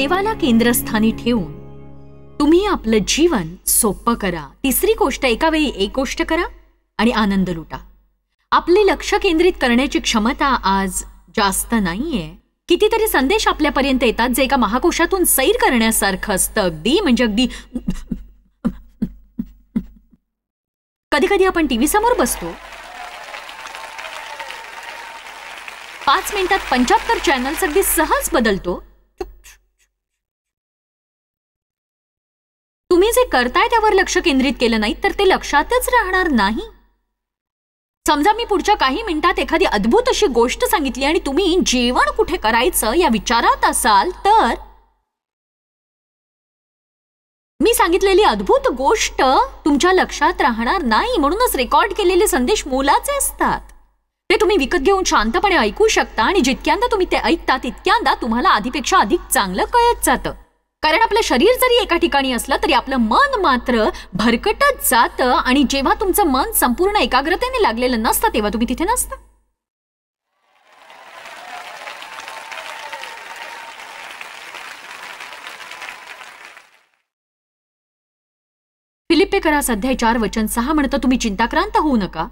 देवाला केंद्रस्थानी ठेवून तुम्ही आपलं जीवन सोपं करा. तिसरी गोष्ट, एका वेळी एक गोष्ट करा आणि आनंद लुटा. आपले लक्ष केंद्रित करण्याची क्षमता आज जास्त नाहीये. कितीतरी संदेश आपल्यापर्यंत येतात जे एका महाकोशातून सैर करण्यासारखं असतं. अगदी कधी कधी आपण टीव्ही समोर बसतो, 5 मिनिटात 75 चॅनल्स अगदी सहज बदलतो. तुम्ही जे करताय त्यावर लक्ष केंद्रित केलं नाही तर ते लक्षातच राहणार नाही. समजा मी पुढच्या काही मिनिटात एखादी अद्भुत अशी गोष्ट सांगितली आणि तुम्ही जेवण कुठे करायचं या विचारात असाल तर मी सांगितलेली अद्भुत गोष्ट तुमच्या लक्षात राहणार नाही. म्हणूनच रेकॉर्ड केलेले संदेश मोलाचे असतात. ते तुम्ही विकत घेऊन शांतपणे ऐकू शकता आणि जितक्यांदा तुम्ही ते ऐकता तितक्यांदा तुम्हाला आधीपेक्षा अधिक चांगलं कळत जातं. कारण आपलं शरीर जरी एका ठिकाणी असलं तरी आपलं मन मात्र भरकटत जातं आणि जेव्हा तुमचं मन संपूर्ण एकाग्रतेने लागलेलं नसतं तेव्हा तुम्ही तिथे नसता. फिलिप्पेकरास अध्याय 4 वचन 6 म्हणतं, तुम्ही चिंताक्रांत होऊ नका.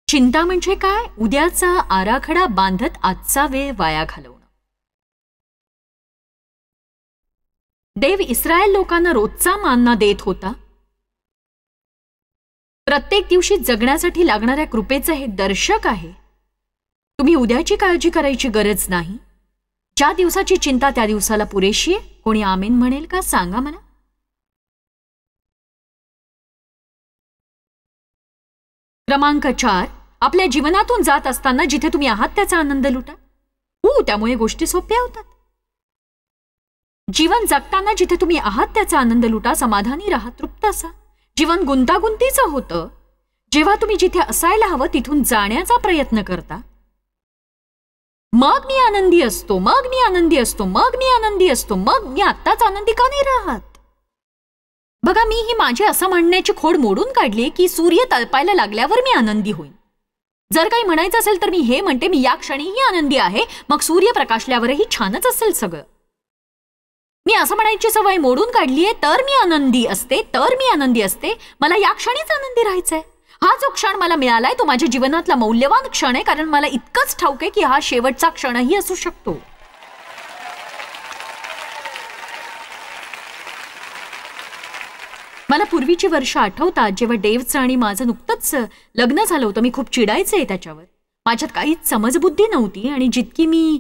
चिंता म्हणजे काय? उद्याचा आराखडा बांधत आजचा वेळ वाया घालवणं. देव इस्रायल लोकांना रोजचा मानना देत होता. प्रत्येक दिवशी जगण्यासाठी लागणाऱ्या कृपेचं हे दर्शक आहे. तुम्ही उद्याची काळजी करायची गरज नाही. ज्या दिवसाची चिंता त्या दिवसाला पुरेशी आहे. कोणी आमेन म्हणेल का? सांगा मला. क्रमांक 4, आपल्या जीवनातून जात असताना जिथे तुम्ही आहात त्याचा आनंद लुटा. त्यामुळे गोष्टी सोप्या होतात. जीवन जगताना जिथे तुम्ही आहात त्याचा आनंद लुटा. समाधानी राहा, तृप्त असा. जीवन गुंतागुंतीचं होतं जेव्हा तुम्ही जिथे असायला हवं तिथून जाण्याचा प्रयत्न करता. मग मी आनंदी असतो, मग मी आनंदी असतो, मग मी आनंदी असतो, मग मी आत्ताच आनंदी का नाही राहत? बघा, मी ही माझी असं म्हणण्याची खोड मोडून काढली की सूर्य तळपायला लागल्यावर मी आनंदी होईन. जर काही म्हणायचं असेल तर मी हे म्हणते, मी या क्षणीही आनंदी आहे, मग सूर्य प्रकाशल्यावरही छानच असेल सगळं. मी असं म्हणायची सवय मोडून काढलीये, तर मी आनंदी असते, तर मी आनंदी असते. मला या क्षणीच आनंदी राहायचंय. हा जो क्षण मला मिळालाय तो माझ्या जीवनातला मौल्यवान क्षण आहे, कारण मला इतकंच ठाऊक आहे की हा शेवटचा क्षणही असू शकतो. मला पूर्वीची वर्ष आठवतात जेव्हा डेव्हचं आणि माझं नुकतंच लग्न झालं होतं. मी खूप चिडायचे त्याच्यावर. माझ्यात काहीच समजबुद्धी नव्हती आणि जितकी मी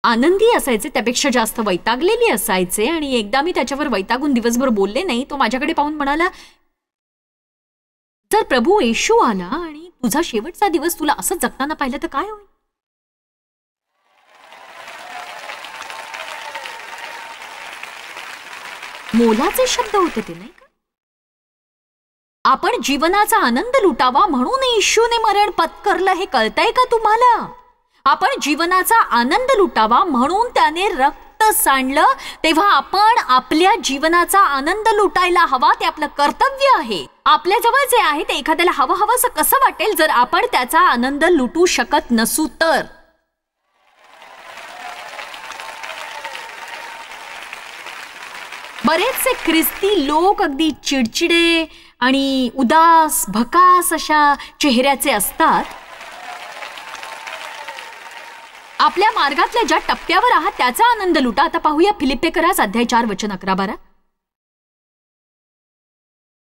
आनंदी असायचे त्यापेक्षा जास्त वैतागलेली असायचे. आणि एकदा मी त्याच्यावर वैतागून दिवसभर बोलले नाही. तो माझ्याकडे पाहून म्हणाला, जर प्रभू येशू आला आणि तुझा शेवटचा दिवस तुला असं जगताना पाहिलं तर काय होईल? मोलाचे शब्द होते ते, नाही का? आपण जीवनाचा आनंद लुटावा म्हणून येशूने मरण पत्करलं, हे कळतंय का तुम्हाला? आपण जीवनाचा आनंद लुटावा म्हणून त्याने रक्त सांडलं. तेव्हा आपण आपल्या जीवनाचा आनंद लुटायला हवा. ते आपलं कर्तव्य आहे. आपल्या जवळ जे आहे ते एखाद्याला हवं हवंसं कसं वाटेल जर आपण त्याचा आनंद लुटू शकत नसू तर? बरेचसे ख्रिस्ती लोक अगदी चिडचिडे आणि उदास भकास अशा चेहऱ्याचे असतात. आपल्या मार्गातल्या ज्या टप्प्यावर आहात त्याचा आनंद लुटा. आता पाहूया फिलिप्पेकरास अध्याय 4 वचन 11-12.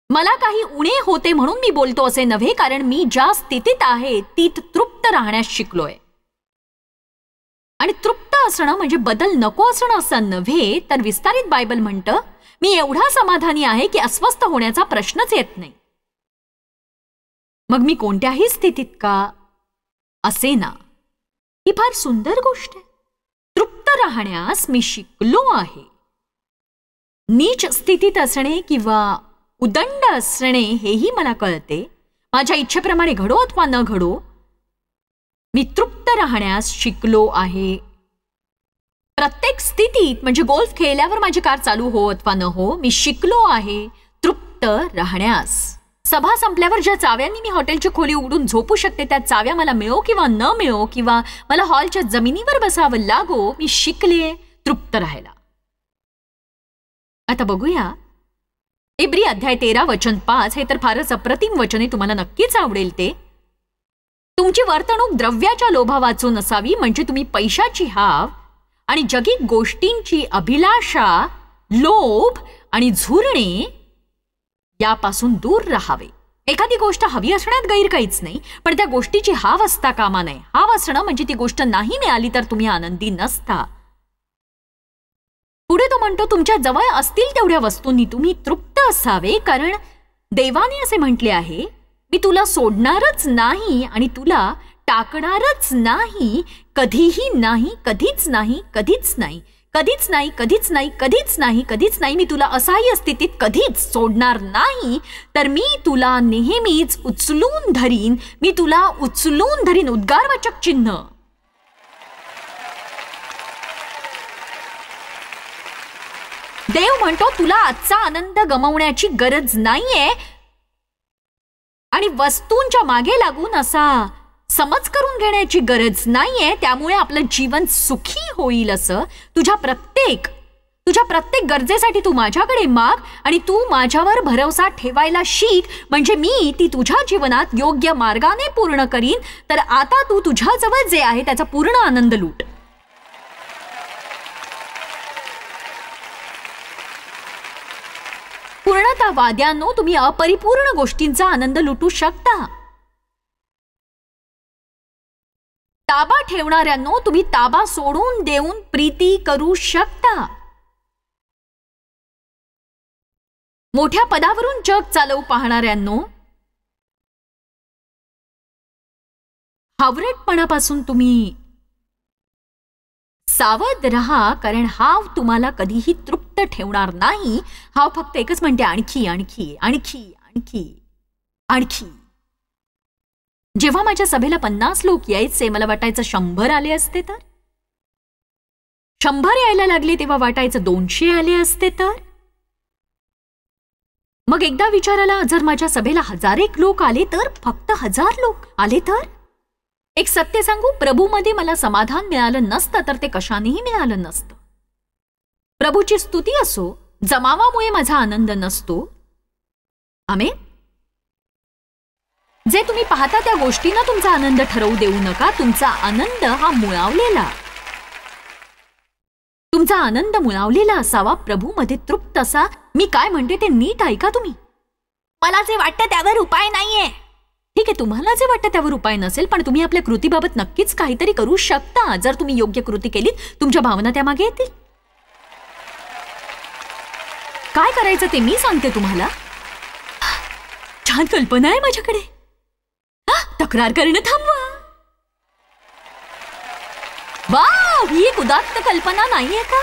मला काही उणे होते म्हणून मी बोलतो असे नव्हे, कारण मी ज्या स्थितीत आहे तीत तृप्त राहण्यास शिकलोय. आणि तृप्त असणं म्हणजे बदल नको असणं असं नव्हे, तर विस्तारित बायबल म्हणतं, मी एवढा समाधानी आहे की अस्वस्थ होण्याचा प्रश्नच येत नाही. मग मी कोणत्याही स्थितीत का असे ना, ही फार सुंदर गोष्ट आहे. तृप्त राहण्यास मी शिकलो आहे. नीच स्थितीत असणे किंवा उदंड असणे हेही मला कळते. माझ्या इच्छेप्रमाणे घडो अथवा न घडो, मी तृप्त राहण्यास शिकलो आहे. प्रत्येक स्थितीत, म्हणजे गोल्फ खेळल्यावर माझी कार चालू हो अथवा न हो, मी शिकलो आहे तृप्त राहण्यास. सभा संपल्यावर ज्या चाव्यांनी मी हॉटेलची खोली उघडून झोपू शकते त्या चाव्या मला मिळो किंवा न मिळो, किंवा मला हॉलच्या जमिनीवर बसावं लागो, मी शिकले तृप्त राहायला. आता बघूया इब्री अध्याय 13 वचन 5. हे तर फारच अप्रतिम वचन आहे, तुम्हाला नक्कीच आवडेल ते. तुमची वर्तणूक द्रव्याच्या लोभा वाचून नसावी, म्हणजे तुम्ही पैशाची हाव आणि जगी गोष्टींची अभिलाषा, लोभ आणि झुरणे यापासून दूर राहावे. एखादी गोष्ट हवी असण्यात गैर काहीच नाही, पण त्या गोष्टीची हाव असता कामा नये. हाव असणं म्हणजे ती गोष्ट नाही मिळाली तर तुम्ही आनंदी नसता. पुढे तो म्हणतो तुमच्या जवळ असतील तेवढ्या वस्तूंनी तुम्ही तृप्त असावे, कारण देवाने असे म्हटले आहे, मी तुला सोडणारच नाही आणि तुला टाकणारच नाही, कधीही नाही, कधीच नाही, कधीच नाही, कधीच नाही, कधीच नाही, कधीच नाही, कधीच नाही. मी तुला असहाय्य स्थितीत कधीच सोडणार नाही, तर मी तुला नेहमीच उचलून धरीन, मी तुला उचलून धरीन. उद्गारवाचक चिन्ह. देव म्हणतो तुला आजचा आनंद गमावण्याची गरज नाहीये आणि वस्तूंच्या मागे लागून असा समज करून घेण्याची गरज नाहीये. त्यामुळे आपलं जीवन सुखी होईल. असं तुझ्या प्रत्येक गरजेसाठी तू माझ्याकडे माग आणि तू माझ्यावर भरोसा ठेवायला शिक, म्हणजे मी ती तुझ्या जीवनात योग्य मार्गाने पूर्ण करीन. तर आता तू तुझ्याजवळ जे आहे त्याचा पूर्ण आनंद लूट. पूर्णतावाद्यांनो, तुम्ही अपरिपूर्ण गोष्टींचा आनंद लुटू शकता. ताबा ठेवणाऱ्यांनो, तुम्ही ताबा सोडून देऊन प्रीती करू शकता. मोठ्या पदावरून जग चालवू पाहणाऱ्यांनो, हावरटपणापासून तुम्ही सावध रहा, कारण हाव तुम्हाला कधीही तृप्त ठेवणार नाही. हाव फक्त एकच म्हणते, आणखी आणखी आणखी आणखी आणखी. जेव्हा माझ्या सभेला 50 लोक यायचे, मला वाटायचं 100 आले असते तर. 100 यायला लागले तेव्हा वाटायचं 200 आले असते तर. मग एकदा विचार आला, जर माझ्या सभेला 1000 लोक आले तर, फक्त 1000 लोक आले तर. एक सत्य सांगू, प्रभूमध्ये मला समाधान मिळालं नसतं तर ते कशानेही मिळालं नसतं. प्रभूची स्तुती असो, जमावामुळे माझा आनंद नसतो. आमेन. जे तुम्ही पाहता त्या गोष्टींना तुमचा आनंद ठरवू देऊ नका. तुमचा आनंद हा मुळावलेला, तुमचा आनंद मुळावलेला असावा, प्रभूमध्ये तृप्त असा. मी काय म्हणते ते नीट ऐका तुम्ही. मला जे वाटतं त्यावर उपाय नाहीये. ठीक आहे, तुम्हाला जे वाटतं त्यावर उपाय नसेल, पण तुम्ही आपल्या कृतीबाबत नक्कीच काहीतरी करू शकता. जर तुम्ही योग्य कृती केलीत, तुमच्या भावना त्यामागे येतील. काय करायचं ते मी सांगते तुम्हाला. छान कल्पना आहे माझ्याकडे. तक्रार करणं थांबवा. वाव, ही एक उदात्त कल्पना नाहीये का?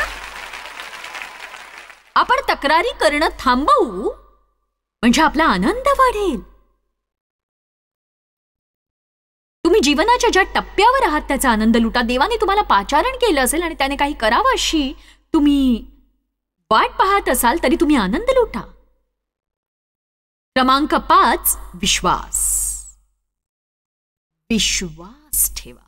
आपण तक्रारी करणं थांबवू म्हणजे आपला आनंद वाढेल. तुम्ही जीवनाच्या ज्या टप्प्यावर आहात त्याचा आनंद लुटा. देवाने तुम्हाला पाचारण केलं असेल आणि त्याने काही करावं अशी तुम्ही वाट पाहत असाल तरी तुम्ही आनंद लुटा. क्रमांक 5, विश्वास. विश्वास ठेवा.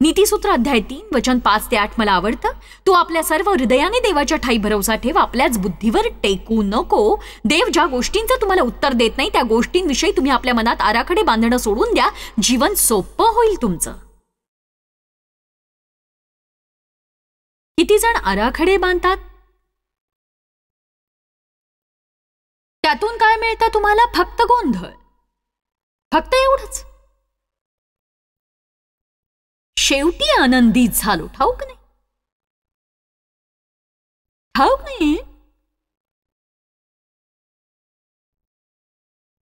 नीतिसूत्र अध्याय 3 वचन 5 ते 8 मला आवडतं. तू आपल्या सर्व हृदयाने देवाच्या ठाई भरोसा ठेव, आपल्याच बुद्धीवर टेकू नको. देव ज्या गोष्टींचं तुम्हाला उत्तर देत नाही त्या गोष्टींविषयी तुम्ही आपल्या मनात आराखडे बांधणं सोडून द्या. जीवन सोपं होईल तुमचं. किती जण आराखडे बांधतात? त्यातून काय मिळतं तुम्हाला? फक्त गोंधळ. फक्त एवढंच. शेवटी आनंदी झालो. ठाऊक नाही? ठाऊक नाही?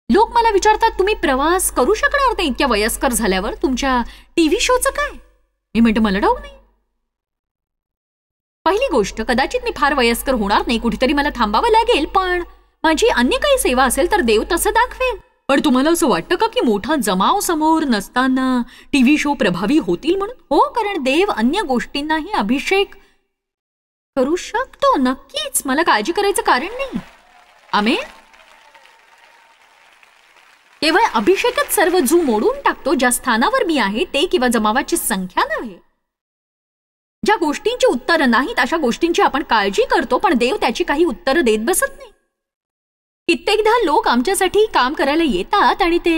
लोक मला विचारतात, तुम्ही प्रवास करू शकणार नाही इतक्या वयस्कर झाल्यावर, तुमच्या टीव्ही शोचं काय? मी म्हणते मला ठाऊक नाही. पहिली गोष्ट, कदाचित मी फार वयस्कर होणार नाही, कुठेतरी मला थांबावं लागेल, पण माझी अन्य काही सेवा असेल तर देव तसं दाखवेल. पण तुम्हाला असं वाटतं का की मोठा जमाव समोर नसताना टीव्ही शो प्रभावी होतील म्हणून? हो, कारण देव अन्य गोष्टींनाही अभिषेक करू शकतो. नक्कीच, मला काळजी करायचं कारण नाही. आमेन. केवळ अभिषेकच सर्व जू मोडून टाकतो. ज्या स्थानावर मी आहे ते किंवा जमावाची संख्या नव्हे. ज्या गोष्टींची उत्तरं नाहीत अशा गोष्टींची आपण काळजी करतो, पण देव त्याची काही उत्तरं देत बसत नाही. कित्येकदा लोक आमच्यासाठी काम करायला येतात आणि ते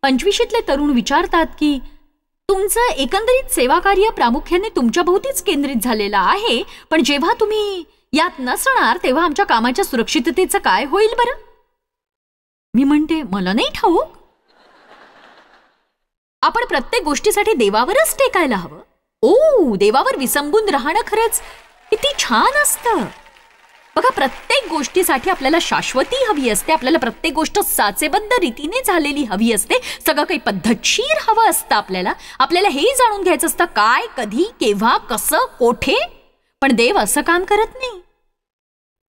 25शीतले तरुण विचारतात की तुमचं एकंदरीत सेवाकार्य प्रामुख्याने तुमच्या भोवतीच केंद्रित झालेलं आहे, पण जेव्हा तुम्ही यात नसणार तेव्हा आमच्या कामाच्या सुरक्षिततेचं काय होईल बरं? मी म्हणते, मला नाही ठाऊक. आपण प्रत्येक गोष्टीसाठी देवावरच टेकायला हवं. देवावर विसंबून राहणं खरंच किती छान असतं. बघा, प्रत्येक गोष्टीसाठी आपल्याला शाश्वती हवी असते. आपल्याला प्रत्येक गोष्ट साचेबद्ध रीतीने झालेली हवी असते. सगळं काही पद्धतशीर हवं असतं. आपल्याला हे जाणून घ्यायचं असतं काय, कधी, केव्हा, कसं, कोठे. पण देव असं काम करत नाही.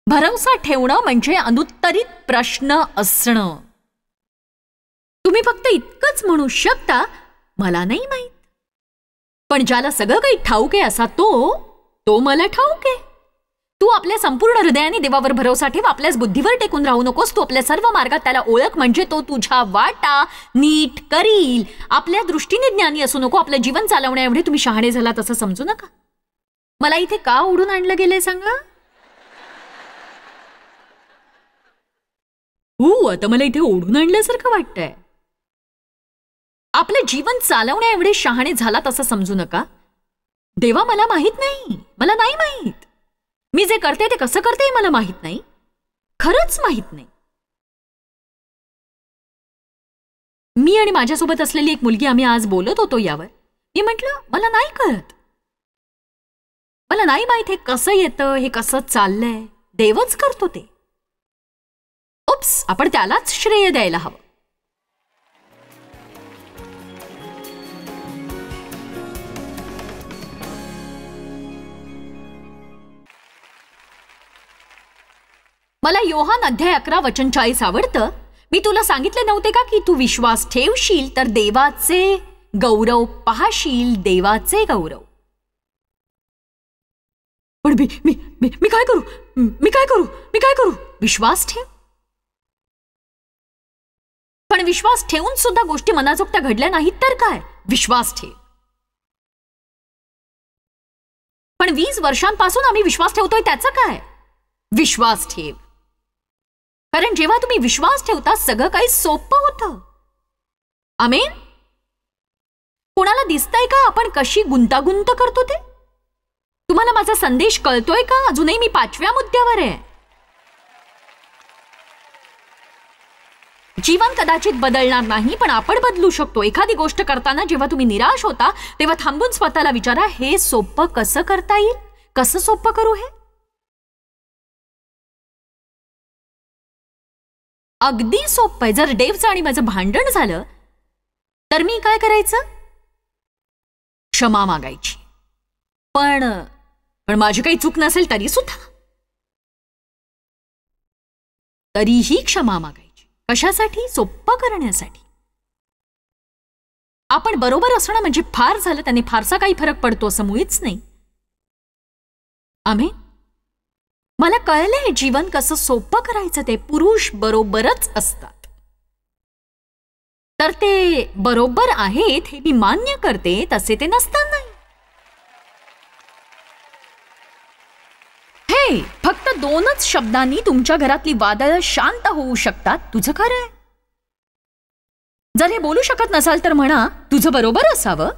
भरवसा ठेवणं म्हणजे अनुत्तरित प्रश्न असणं. तुम्ही फक्त इतकंच म्हणू शकता, मला नाही माहित. पण ज्याला सगळं काही ठाऊक आहे असा तो मला ठाऊक आहे. तू आपल्या संपूर्ण हृदयाने देवावर भरोसा ठेव. आपल्याच बुद्धीवर टेकून राहू नकोस. तू आपल्या सर्व मार्गात त्याला ओळख, म्हणजे तो तुझ्या वाटा नीट करील. आपल्या दृष्टीने ज्ञानी असू नको. आपलं जीवन चालवण्या एवढे तुम्ही शहाणे झालात असं समजू नका. मला इथे का ओढून आणलं गेलंय सांगा? आता मला इथे ओढून आणल्यासारखं वाटतंय. आपलं जीवन चालवण्या एवढे शहाणे झालात असं समजू नका. देवा, मला माहित नाही. मला नाही माहित. मी जे करते ते कसं करते मला माहित नाही. खरंच माहित नाही. मी आणि माझ्यासोबत असलेली एक मुलगी, आम्ही आज बोलत होतो यावर. मी म्हटलं, मला नाही कळत. मला नाही माहित हे कसं येतं, हे कसं चाललंय. देवच करतो ते. आपण त्यालाच श्रेय द्यायला हवं. मला योहान अध्याय 11 वचन 40 आवडतं. मी तुला सांगितले नव्हते का की तू विश्वास ठेवशील तर देवाचे गौरव पाहशील. देवाचे गौरव. पण मी काय करू? मी काय करू? विश्वास ठेव. पण विश्वास ठेवून सुद्धा गोष्टी मनाजोगत्या घडल्या नाहीत तर काय? विश्वास ठेव. पण 20 वर्षांपासून आम्ही विश्वास ठेवतोय, त्याचं काय? विश्वास ठेव. कारण जेव्हा तुम्ही विश्वास ठेवता सगळं काही सोपं होतं. आमेन. कोणाला दिसतंय का आपण कशी गुंतागुंत करतो ते? तुम्हाला माझा संदेश कळतोय का? अजूनही मी 5व्या मुद्द्यावर आहे. जीवन कदाचित बदलणार नाही, पण आपण बदलू शकतो. एखादी गोष्ट करताना जेव्हा तुम्ही निराश होता तेव्हा थांबून स्वतःला विचारा, हे सोपं कसं करता येईल? कसं सोपं करू हे? अगदी सोपं आहे. जर देवचं आणि माझं भांडण झालं तर मी काय करायचं? क्षमा मागायची. पण माझी काही चूक नसेल तरी सुद्धा तरीही क्षमा मागायची. कशासाठी? सोपं करण्यासाठी. आपण बरोबर असणं म्हणजे फार झालं, त्याने फारसा काही फरक पडतो असं मुळीच नाही. आमेन. मला कळलंय जीवन कसं सोपं करायचं ते पुरुष बरोबरच असतात. तर ते बरोबर आहेत हे मी मान्य करते, तसे ते नसतात नाही. हे फक्त 2च शब्दांनी तुमच्या घरातली वादळं शांत होऊ शकतात. तुझं खरं आहे. जर हे बोलू शकत नसाल तर म्हणा, तुझं बरोबर असावं.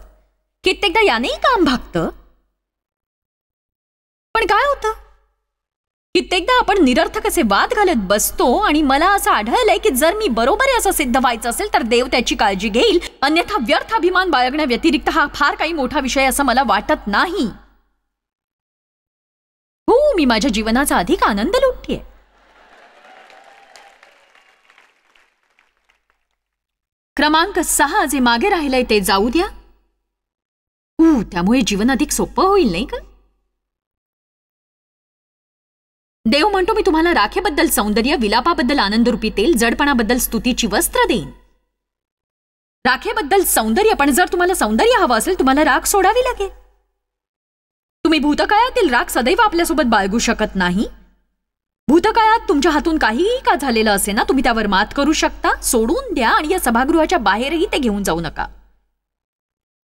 कित्येकदा यानेही काम भागतं. पण काय होतं? कित्येकदा आपण निरर्थक असे वाद घालत बसतो आणि मला असं आढळलंय की जर मी बरोबर आहे असं सिद्ध व्हायचं असेल तर देव त्याची काळजी घेईल. अन्यथा व्यर्थ अभिमान बाळगण्याव्यतिरिक्त हा फार काही मोठा विषय असं मला वाटत नाही. मी माझ्या जीवनाचा अधिक आनंद लुटतेय. क्रमांक 6 जे मागे राहिलंय ते जाऊ द्या. त्यामुळे जीवन अधिक सोपं होईल नाही का? देव म्हणतो, मी तुम्हाला राखेबद्दल सौंदर्य, विलापाबद्दल आनंदरूपी तेल, जडपणाबद्दल स्तुतीची वस्त्र देईन. राखेबद्दल सौंदर्य. पण जर तुम्हाला सौंदर्य हवं असेल तुम्हाला राख सोडावी लागेल. तुम्ही भूतकाळातील राख सदैव आपल्यासोबत बाळगू शकत नाही. भूतकाळात तुमच्या हातून काहीही का झालेलं असे ना, तुम्ही त्यावर मात करू शकता. सोडून द्या आणि या सभागृहाच्या बाहेरही ते घेऊन जाऊ नका.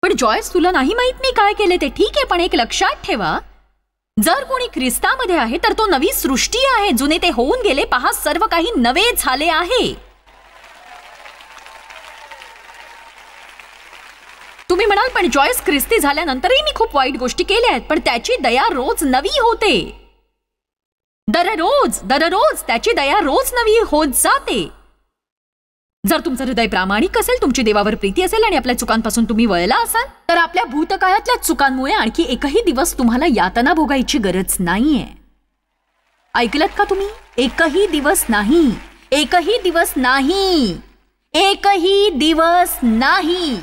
पण जॉयस, तुला नाही माहित मी काय केले ते. ठीक आहे, पण एक लक्षात ठेवा, जर कोणी ख्रिस्तामध्ये आहे तर तो नवी सृष्टी आहे. जुने ते होऊन गेले, पहा सर्व काही नवे झाले आहे. तुम्ही म्हणाल, पण जॉयस, ख्रिस्ती झाल्यानंतरही मी खूप वाईट गोष्टी केल्या आहेत, पण त्याची दया रोज नवी होते. दररोज त्याची दया रोज नवी होत जाते. जर तुमचं हृदय प्रामाणिक असेल, तुमची देवावर प्रीती असेल आणि आपल्या चुकांपासून तुम्ही वळला असाल, तर आपल्या भूतकाळातल्या चुकांमुळे आणखी एकही दिवस तुम्हाला यातना भोगायची गरज नाहीये. ऐकलत का तुम्ही? एकही दिवस नाही, एकही दिवस नाही, एकही दिवस नाही.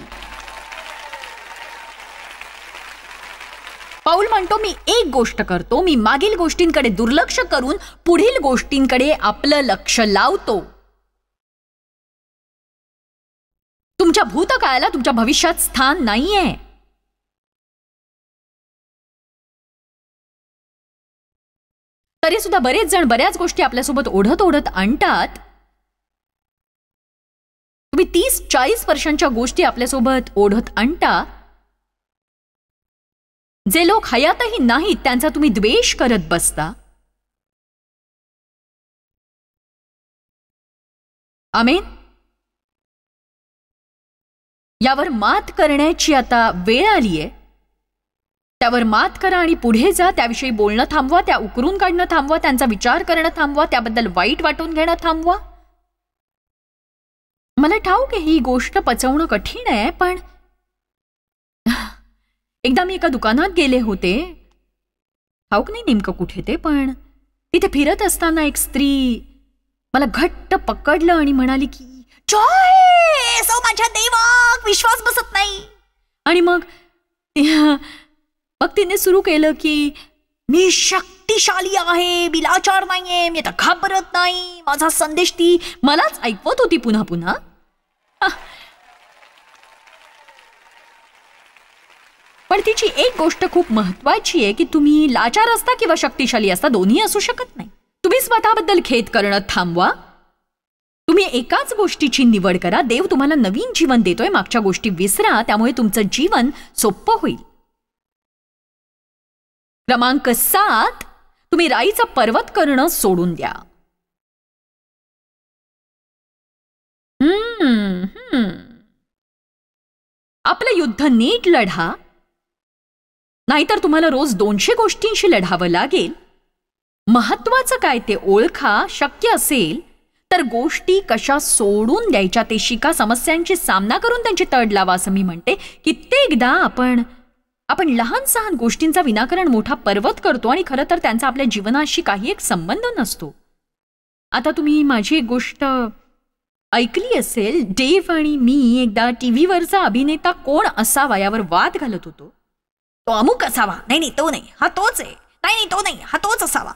पाऊल म्हणतो, मी एक गोष्ट करतो, मी मागील गोष्टींकडे दुर्लक्ष करून पुढील गोष्टींकडे आपलं लक्ष लावतो. तुमच्या भूतकाळाला तुमच्या भविष्यात स्थान नाहीये. तरी सुद्धा बरेच जण बऱ्याच गोष्टी आपल्यासोबत ओढत ओढत आणतात. तुम्ही 30-40 वर्षांच्या गोष्टी आपल्यासोबत ओढत आणता. जे लोक हयातही नाहीत त्यांचा तुम्ही द्वेष करत बसता. आमेन. यावर मात करण्याची आता वेळ आलीये. त्यावर मात करा आणि पुढे जा. त्याविषयी बोलणं थांबवा, त्या उकरून काढणं थांबवा, त्यांचा विचार करणं थांबवा, त्याबद्दल वाईट वाटून घेणं थांबवा. मला ठाऊक आहे ही गोष्ट पचवणं कठीण आहे, पण एकदा मी एका दुकानात गेले होते. ठाऊक नाही नेमकं कुठे ते, पण तिथे फिरत असताना एक स्त्री मला घट्ट पकडलं आणि म्हणाली की, जॉयस, ओ माझ्या देवा, विश्वास बसत नाही. आणि मग तिने सुरू केलं की, मी शक्तिशाली आहे, मी लाचार नाहीये, मी आता घाबरत नाही. माझा संदेश ती मलाच ऐकवत होती पुन्हा पुन्हा. पण तिची एक गोष्ट खूप महत्वाची आहे की तुम्ही लाचार असता किंवा शक्तिशाली असता, दोन्ही असू शकत नाही. तुम्ही स्वतःबद्दल खेद करणं थांबवा. तुम्ही एकाच गोष्टीची निवड करा. देव तुम्हाला नवीन जीवन देतोय. मागच्या गोष्टी विसरा, त्यामुळे तुमचं जीवन सोपं होईल. क्रमांक 7, तुम्ही राईचा पर्वत करणं सोडून द्या. आपलं युद्ध नीट लढा, नाहीतर तुम्हाला रोज 200 गोष्टींशी लढावं लागेल. महत्वाचं काय ते ओळखा. शक्य असेल तर गोष्टी कशा सोडून द्यायच्या ते शिका. समस्यांची सामना करून त्यांची तड लावा, असं मी म्हणते. कित्येकदा आपण लहान सहान गोष्टींचा विनाकारण मोठा पर्वत करतो आणि खरं तर त्यांचा आपल्या जीवनाशी काही एक संबंध नसतो. आता तुम्ही माझी एक गोष्ट ऐकली असेल. डेव्ह आणि मी एकदा टीव्हीवरचा अभिनेता कोण असावा यावर वाद घालत होतो. तो अमुक असावा, नाही तो नाही, हा तोच आहे, नाही तो नाही, हा तोच असावा.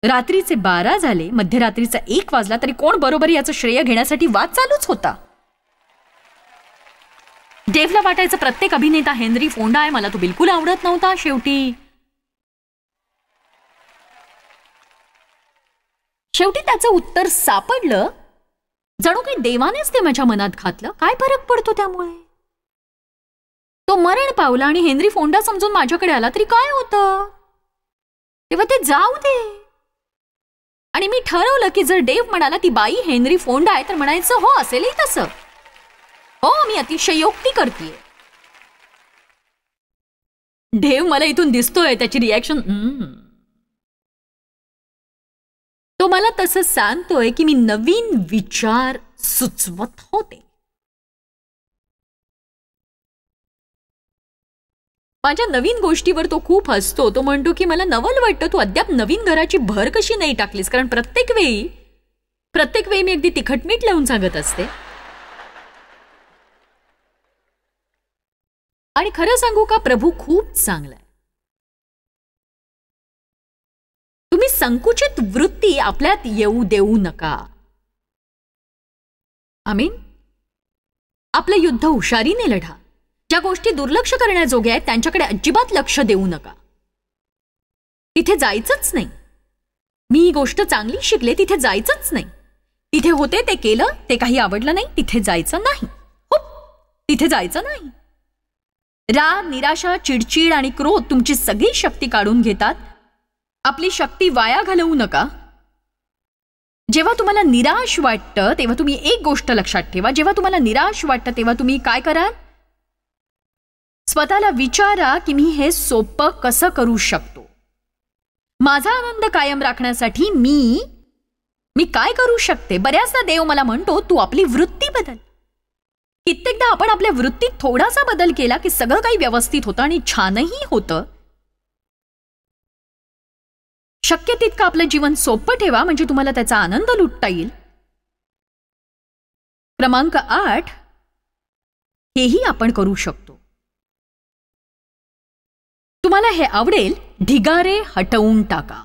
रात्रीचे 12 झाले, मध्यरात्रीचा 1 वाजला तरी कोण बरोबर याचं श्रेय घेण्यासाठी वाद चालूच होता. डेव्हला वाटायचं प्रत्येक अभिनेता हेनरी फोंडा आहे. मला तो बिलकुल आवडत नव्हता. शेवटी त्याचं उत्तर सापडलं. जणू काही देवानेच ते माझ्या मनात घातलं. काय फरक पडतो त्यामुळे? तो मरण पावला आणि हेनरी फोंडा समजून माझ्याकडे आला तरी काय होतं? तेव्हा ते जाऊ दे. आणि मी ठरवलं की जर डेव्ह म्हणाला ती बाई हेनरी फोंडा आहे तर म्हणायचं हो, असेलही तसं. हो, मी अतिशयोक्ती करतेय. डेव्ह मला इथून दिसतोय, त्याची रिॲक्शन. तो मला तसं सांगतोय की मी नवीन विचार सुचवत होते. माझ्या नवीन गोष्टीवर तो खूप हसतो. तो म्हणतो की मला नवल वाटतं तू अद्याप नवीन घराची भर कशी नाही टाकलीस, कारण प्रत्येक वेळी मी अगदी तिखटमीठ लावून सांगत असते. आणि खरं सांगू का, प्रभू खूप चांगला आहे. तुम्ही संकुचित वृत्ती आपल्यात येऊ देऊ नका. आमीन. आपलं युद्ध हुशारीने लढा. ज्या गोष्टी दुर्लक्ष करण्याजोग्या आहेत त्यांच्याकडे अजिबात लक्ष देऊ नका. तिथे जायचंच नाही. मी ही गोष्ट चांगली शिकले, तिथे जायचंच नाही. तिथे होते ते केलं, ते काही आवडलं नाही, तिथे जायचं नाही. हो, तिथे जायचं नाही. राग, निराशा, चिडचिड आणि क्रोध तुमची सगळी शक्ती काढून घेतात. आपली शक्ती वाया घालवू नका. जेव्हा तुम्हाला निराश वाटतं तेव्हा तुम्ही एक गोष्ट लक्षात ठेवा. जेव्हा तुम्हाला निराश वाटतं तेव्हा तुम्ही काय कराल? स्वतःला विचारा की मी हे सोपं कसं करू शकतो. माझा आनंद कायम राखण्यासाठी मी काय करू शकते. बऱ्याचदा देव मला म्हणतो तू आपली वृत्ती बदल. कित्येकदा आपण आपल्या वृत्तीत थोडासा बदल केला की सगळं काही व्यवस्थित होतं आणि छानही होतं. शक्य तितकं आपलं जीवन सोपं ठेवा म्हणजे तुम्हाला त्याचा आनंद लुटता येईल. क्रमांक 8, हेही आपण करू शकतो. तुम्हाला हे आवडेल, ढिगारे हटवून टाका.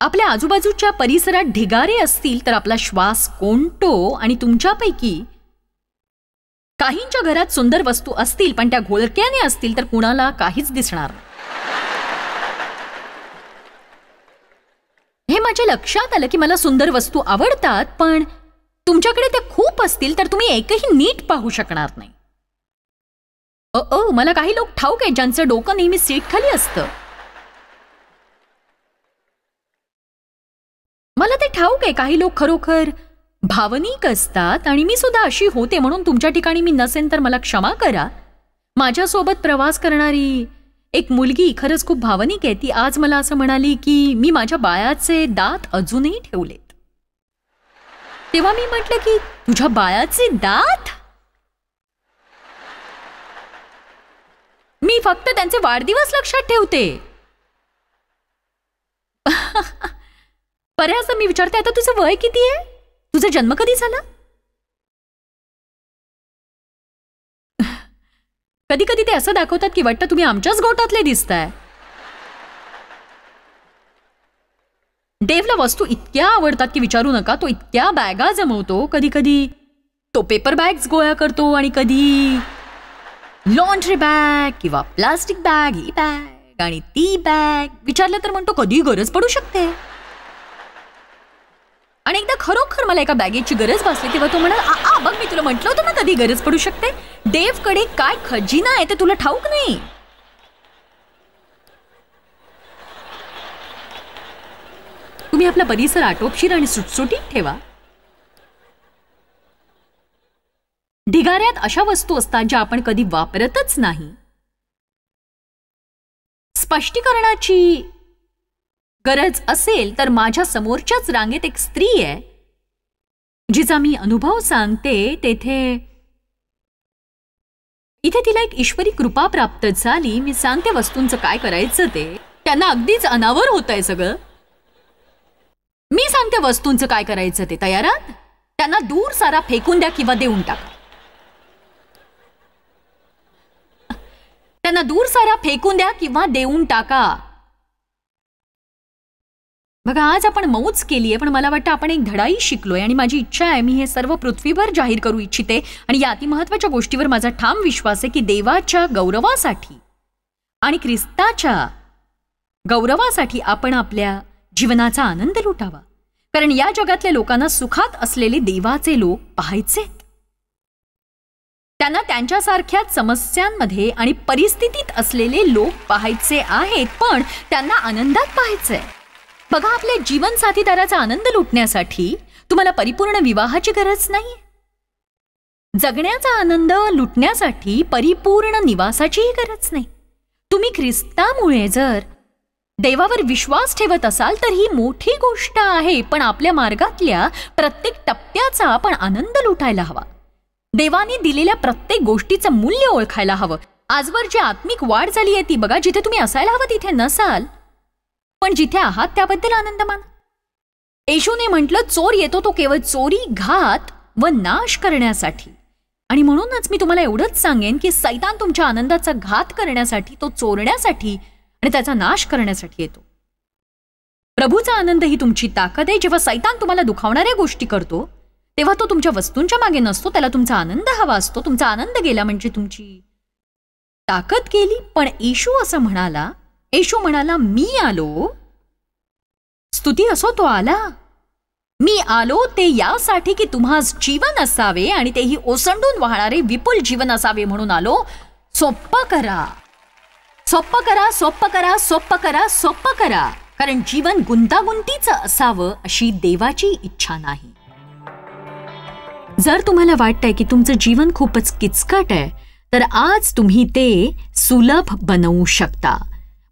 आपल्या आजूबाजूच्या परिसरात ढिगारे असतील तर आपला श्वास कोंडतो आणि तुमच्यापैकी काहींच्या घरात सुंदर वस्तू असतील पण त्या घोळक्याने असतील तर कुणाला काहीच दिसणार नाही. हे माझ्या लक्षात आलं की मला सुंदर वस्तू आवडतात पण तुमच्याकडे त्या खूप असतील तर तुम्ही एकही नीट पाहू शकणार नाही. मला काही लोक ठाऊक आहेत ज्यांचं डोकं नेहमी सीट खाली असतं. मला ते ठाऊक आहे काही लोक खरोखर भावनिक असतात आणि मी सुद्धा अशी होते म्हणून तुमच्या ठिकाणी मी नसेन तर मला क्षमा करा. माझ्यासोबत प्रवास करणारी एक मुलगी खरंच खूप भावनिक आहे. ती आज मला असं म्हणाली की मी माझ्या बाळाचे दात अजूनही ठेवलेत. तेव्हा मी म्हटलं की तुझ्या बाळाचे दात? मी फक्त त्यांचे वाढदिवस लक्षात ठेवते. बऱ्याचदा मी विचारते आता तुझं वय किती आहे? तुझा जन्म कधी झाला? कधी कधी ते असं दाखवतात की वाटतं तुम्ही आमच्याच गोटातले दिसताय. डेव्हला वस्तू इतक्या आवडतात की विचारू नका. तो इतक्या बॅगा जमवतो. कधी कधी तो पेपर बॅग्स गोळा करतो आणि कधी लॉन्ड्री बॅग किंवा प्लास्टिक बॅग, ही बॅग आणि ती बॅग. विचारलं तर म्हणतो कधी गरज पडू शकते. आणि एकदा खरोखर मला एका बॅगेची गरज भासली तेव्हा तो म्हणाला बघ मी तुला म्हटलं होतं ना कधी गरज पडू शकते. डेव्हकडे काय खजिना आहे ते तुला ठाऊक नाही. तुम्ही आपला परिसर आटोपशीर आणि सुटसुटीत ठेवा. ढिगाऱ्यात अशा वस्तू असतात ज्या आपण कधी वापरतच नाही. स्पष्टीकरणाची गरज असेल तर माझ्या समोरच्याच रांगेत एक स्त्री आहे जिचा मी अनुभव सांगते. इथे तिला एक ईश्वरी कृपा प्राप्त झाली. मी सांगते वस्तूंचं काय करायचं ते. त्यांना अगदीच अनावर होतंय सगळं. मी सांगते वस्तूंचं काय करायचं ते. तयारात? त्यांना दूर सारा फेकून द्या किंवा देऊन टाका. त्यांना दूर सारा फेकून द्या किंवा देऊन टाका. बघा आज आपण मौज केली आहे पण मला वाटतं आपण एक धडाही शिकलोय आणि माझी इच्छा आहे मी हे सर्व पृथ्वीभर जाहीर करू इच्छिते. आणि या अतिमहत्वाच्या गोष्टीवर माझा ठाम विश्वास आहे की देवाच्या गौरवासाठी आणि ख्रिस्ताच्या गौरवासाठी आपण आपल्या जीवनाचा आनंद लुटावा. कारण या जगातल्या लोकांना सुखात असलेले देवाचे लोक पाहायचे. त्यांना त्यांच्यासारख्याच समस्यांमध्ये आणि परिस्थितीत असलेले लोक पाहायचे आहेत पण त्यांना आनंदात पाहायचंय. बघा आपल्या जीवनसाथीदाराचा आनंद लुटण्यासाठी तुम्हाला परिपूर्ण विवाहाची गरज नाही. जगण्याचा आनंद लुटण्यासाठी परिपूर्ण निवासाचीही गरज नाही. तुम्ही ख्रिस्तामुळे जर देवावर विश्वास ठेवत असाल तर ही मोठी गोष्ट आहे. पण आपल्या मार्गातल्या प्रत्येक टप्प्याचा आपण आनंद लुटायला हवा. देवाने दिलेल्या प्रत्येक गोष्टीचं मूल्य ओळखायला हवं. आजवर जी आत्मिक वाढ झाली आहे ती बघा. जिथे तुम्ही असायला हवं तिथे नसाल पण जिथे आहात त्याबद्दल आनंद माना. येशूने म्हटलं चोर येतो तो केवळ चोरी, घात व नाश करण्यासाठी. आणि म्हणूनच मी तुम्हाला एवढंच सांगेन की सैतान तुमच्या आनंदाचा घात करण्यासाठी, तो चोरण्यासाठी आणि त्याचा नाश करण्यासाठी येतो. प्रभूचा आनंद ही तुमची ताकद आहे. जेव्हा सैतान तुम्हाला दुखावणाऱ्या गोष्टी करतो तेव्हा तो तुमच्या वस्तूंच्या मागे नसतो. त्याला तुमचा आनंद हवा असतो. तुमचा आनंद गेला म्हणजे तुमची ताकद गेली. पण येशू असं म्हणाला, येशू म्हणाला मी आलो. स्तुती असो तो आला. मी आलो ते यासाठी की तुम्हास जीवन असावे आणि तेही ओसंडून वाहणारे विपुल जीवन असावे म्हणून आलो. सोप्पं करा, सोप्पं करा, सोप्पं करा, सोप्पं करा, सोप्पं करा. कारण जीवन गुंतागुंतीचं असावं अशी देवाची इच्छा नाही. जर तुम्हाला वाटतंय की तुमचं जीवन खूपच किचकट आहे, तर आज तुम्ही ते सुलभ बनवू शकता.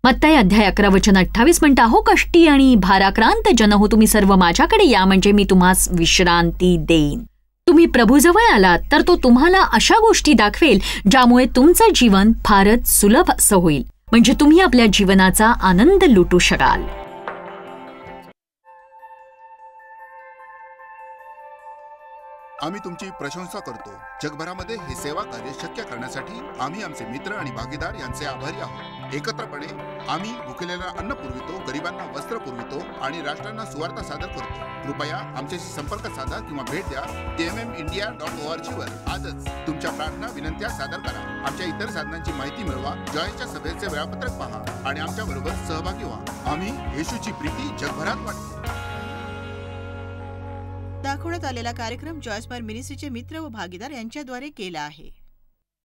मत्तई अध्याय 11 वचन 28 म्हणता, हो कष्टी आणि भाराक्रांत जन हो, तुम्ही सर्व माझ्याकडे या, म्हणजे मी तुम्हास विश्रांती देईन. तुम्ही प्रभूजवळ आलात तर तो तुम्हाला अशा गोष्टी दाखवेल ज्यामुळे तुमचं जीवन फारच सुलभ असं होईल, म्हणजे तुम्ही आपल्या जीवनाचा आनंद लुटू शकाल. आम्ही तुमची प्रशंसा करतो. जगभरामध्ये हे सेवा कार्य शक्य करण्यासाठी आम्ही आमचे मित्र आणि भागीदार यांचे आभारी आहोत. एकत्रपणे आम्ही भुकेलेला अन्न पुरवितो, गरिबांना वस्त्र पुरवितो आणि राष्ट्रांना सुवार्ता सादर करतो. कृपया आमच्याशी संपर्क साधा किंवा भेट द्या. tmmindia.org वर आजच तुमच्या प्रार्थना विनंत्या सादर करा. आमच्या इतर साधनांची माहिती मिळवा, जॉयच्या सभेचे वेळापत्रक पहा आणि आमच्या बरोबर सहभागी व्हा. आम्ही येशूची प्रीती जगभरात वाटतो. दाखवण्यात आलेला कार्यक्रम जॉयस्पायर मिनिस्ट्रीचे मित्र व भागीदार यांच्याद्वारे केला आहे.